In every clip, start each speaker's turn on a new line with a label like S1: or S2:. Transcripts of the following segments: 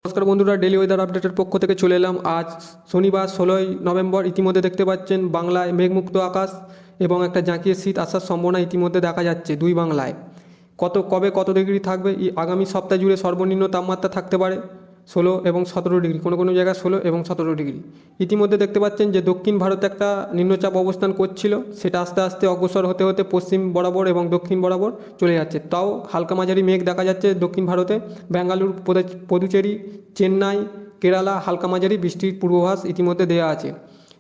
S1: নমস্কার বন্ধুরা, daily weather আপডেটের পক্ষ থেকে চলে এলাম। আজ শনিবার 16ই নভেম্বর। ইতিমধ্যে দেখতে পাচ্ছেন বাংলায় মেঘমুক্ত আকাশ এবং একটা জাঁকিয়ে শীত আসার সম্ভাবনা ইতিমধ্যে দেখা যাচ্ছে দুই বাংলায়। কত ডিগ্রি থাকবে আগামী সপ্তাহ জুড়ে সর্বনিম্ন তাপমাত্রা থাকতে পারে 16 এবং 17 ডিগ্রি, কোনো কোনো জায়গায় 16 এবং 17 ডিগ্রি। ইতিমধ্যে দেখতে পাচ্ছেন যে দক্ষিণ ভারতে একটা নিম্নচাপ অবস্থান করছিল, সেটা আস্তে আস্তে অগ্রসর হতে হতে পশ্চিম বরাবর এবং দক্ষিণ বরাবর চলে যাচ্ছে। তাও হালকা মাঝারি মেঘ দেখা যাচ্ছে দক্ষিণ ভারতে। বেঙ্গালুরু, পুদুচেরি, চেন্নাই, কেরালা হালকা মাঝারি বৃষ্টির পূর্বাভাস ইতিমধ্যে দেওয়া আছে।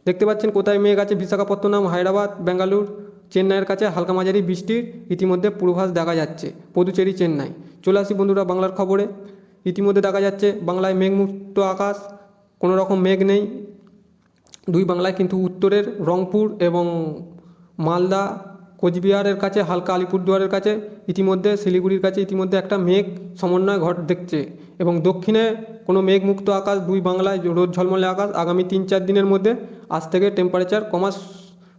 S1: দেখতে পাচ্ছেন কোথায় মেঘ আছে, বিশাখাপত্তনম, হায়দ্রাবাদ, বেঙ্গালুরু, চেন্নাইয়ের কাছে হালকা মাঝারি বৃষ্টির ইতিমধ্যে পূর্বাভাস দেখা যাচ্ছে। পুদুচেরি, চেন্নাই। চলে আসি বন্ধুরা বাংলার খবরে। ইতিমধ্যে দেখা যাচ্ছে বাংলায় মেঘমুক্ত আকাশ, কোনো রকম মেঘ নেই দুই বাংলায়, কিন্তু উত্তরের রংপুর এবং মালদা, কোচবিহারের কাছে, হালকা আলিপুরদুয়ারের কাছে, ইতিমধ্যে শিলিগুড়ির কাছে ইতিমধ্যে একটা মেঘ সমন্বয় দেখছে। এবং দক্ষিণে কোনো মেঘমুক্ত আকাশ, দুই বাংলায় রোদ ঝলমলে আকাশ। আগামী 3-4 দিনের মধ্যে আজ থেকে টেম্পারেচার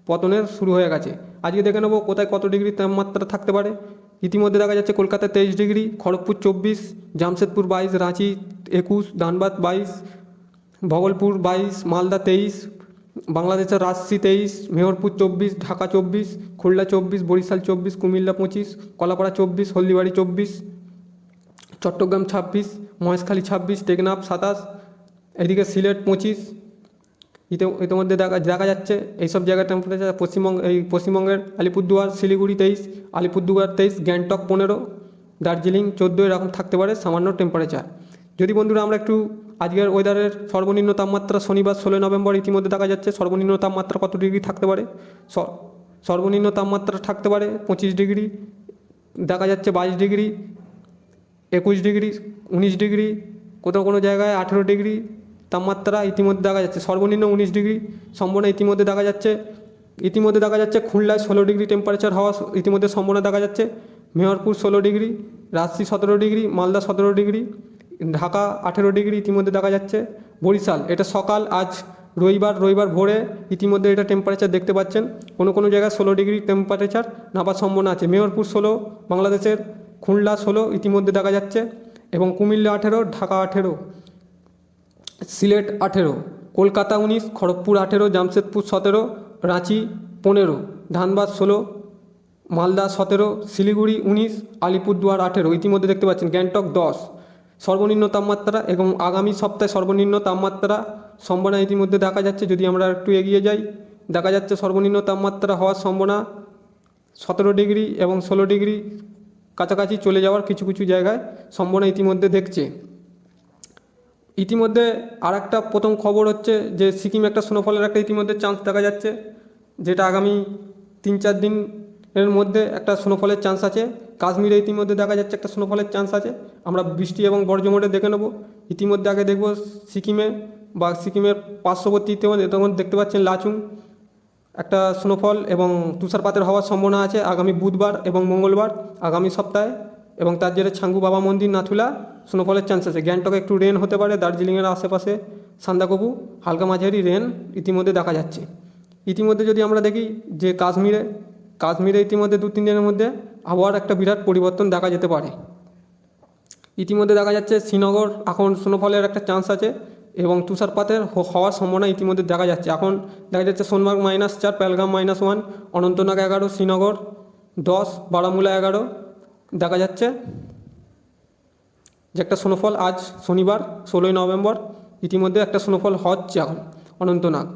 S1: পতনের শুরু হয়ে গেছে। আজকে দেখে নেবো কোথায় কত ডিগ্রি তাপমাত্রা থাকতে পারে। ইতিমধ্যে দেখা যাচ্ছে কলকাতায় 23 ডিগ্রি, খড়গপুর 24, জামশেদপুর 22, রাঁচি 21, ধানবাদ 22, ভগলপুর 22, মালদা 23, বাংলাদেশের রাজশাহী 23, মেহেরপুর 24, ঢাকা 24, খুলনা 24, বরিশাল 24, কুমিল্লা 25, কলাপাড়া 24, হলদিবাড়ি 24, চট্টগ্রাম 26, মহেশখালী 26, টেকনাফ 27, এদিকে সিলেট 25। ইতিমধ্যে দেখা যাচ্ছে এইসব জায়গার টেম্পারেচার। পশ্চিমবঙ্গের আলিপুরদুয়ার, শিলিগুড়ি 23, আলিপুরদুয়ার 23, গ্যাংটক 15, দার্জিলিং 14 এরকম থাকতে পারে সামান্য টেম্পারেচার। যদি বন্ধুরা আমরা একটু আজকের ওয়েদারের সর্বনিম্ন তাপমাত্রা শনিবার 16 নভেম্বর ইতিমধ্যে দেখা যাচ্ছে সর্বনিম্ন তাপমাত্রা কত ডিগ্রি থাকতে পারে। সর্বনিম্ন তাপমাত্রা থাকতে পারে 25 ডিগ্রি, দেখা যাচ্ছে 22 ডিগ্রি, 21 ডিগ্রি, 19 ডিগ্রি, কোথাও কোনো জায়গায় 18 ডিগ্রি তাপমাত্রা ইতিমধ্যে দেখা যাচ্ছে। সর্বনিম্ন 19 ডিগ্রি সম্ভাবনা ইতিমধ্যে দেখা যাচ্ছে। খুলনায় 16 ডিগ্রি টেম্পারেচার হওয়া ইতিমধ্যে সম্ভাবনা দেখা যাচ্ছে। Meherpur 16 degree, Rajshahi 17 degree, Malda 17 degree, Dhaka 18 degree ইতিমধ্যে দেখা যাচ্ছে। বরিশাল, এটা সকাল আজ রবিবার ভোরে ইতিমধ্যে এটা টেম্পারেচার দেখতে পাচ্ছেন। কোনো কোনো জায়গায় 16 ডিগ্রি টেম্পারেচার নামার সম্ভাবনা আছে। মেহেরপুর 16 বাংলাদেশের, খুলনা 16 ইতিমধ্যে দেখা যাচ্ছে, এবং কুমিল্লা 18, ঢাকা 18, সিলেট 18, কলকাতা 19, খড়গপুর 18, জামশেদপুর 17, রাঁচি 15, ধানবাদ 16, মালদা 17, শিলিগুড়ি 19, আলিপুরদুয়ার 18 ইতিমধ্যে দেখতে পাচ্ছেন। গ্যাংটক 10 সর্বনিম্ন তাপমাত্রা, এবং আগামী সপ্তাহে সর্বনিম্ন তাপমাত্রা সম্ভাবনা ইতিমধ্যে দেখা যাচ্ছে। যদি আমরা একটু এগিয়ে যাই, দেখা যাচ্ছে সর্বনিম্ন তাপমাত্রা হওয়ার সম্ভাবনা 17 ডিগ্রি এবং 16 ডিগ্রি কাছাকাছি চলে যাওয়ার কিছু কিছু জায়গায় সম্ভাবনা ইতিমধ্যে দেখছে। ইতিমধ্যে আর একটা প্রথম খবর হচ্ছে যে সিকিম একটা স্নোফলের একটা ইতিমধ্যে চান্স দেখা যাচ্ছে, যেটা আগামী 3-4 দিনের মধ্যে একটা স্নোফলের চান্স আছে। কাশ্মীরে ইতিমধ্যে দেখা যাচ্ছে একটা স্নোফলের চান্স আছে। আমরা বৃষ্টি এবং বর্জ্যমোডে দেখে নেব। ইতিমধ্যে আগে দেখব সিকিমে বা সিকিমের পার্শ্ববর্তীতে তখন দেখতে পাচ্ছেন লাচুং একটা স্নোফল এবং তুষারপাতের হওয়ার সম্ভাবনা আছে আগামী বুধবার এবং মঙ্গলবার আগামী সপ্তাহে, এবং তার জেরে ছাঙ্গু বাবা মন্দির, নাথুলা স্নোফলের চান্স আছে। গ্যাংটকে একটু রেন হতে পারে, দার্জিলিংয়ের আশেপাশে সান্দাকফু হালকা মাঝারি রেন ইতিমধ্যে দেখা যাচ্ছে। ইতিমধ্যে যদি আমরা দেখি যে কাশ্মীরে ইতিমধ্যে 2-3 দিনের মধ্যে আবহাওয়ার একটা বিরাট পরিবর্তন দেখা যেতে পারে। ইতিমধ্যে দেখা যাচ্ছে শ্রীনগর এখন স্নোফলের একটা চান্স আছে, এবং তুষারপাতের হওয়ার সম্ভাবনা ইতিমধ্যে দেখা যাচ্ছে। এখন দেখা যাচ্ছে সোনমার্গ -4, পেহেলগাম -1, অনন্তনাগ 11, শ্রীনগর 10, বারামুলা 11 দেখা যাচ্ছে যে একটা স্নোফল আজ শনিবার 16ই নভেম্বর ইতিমধ্যে একটা স্নোফল হচ্ছে এখন অনন্তনাগ।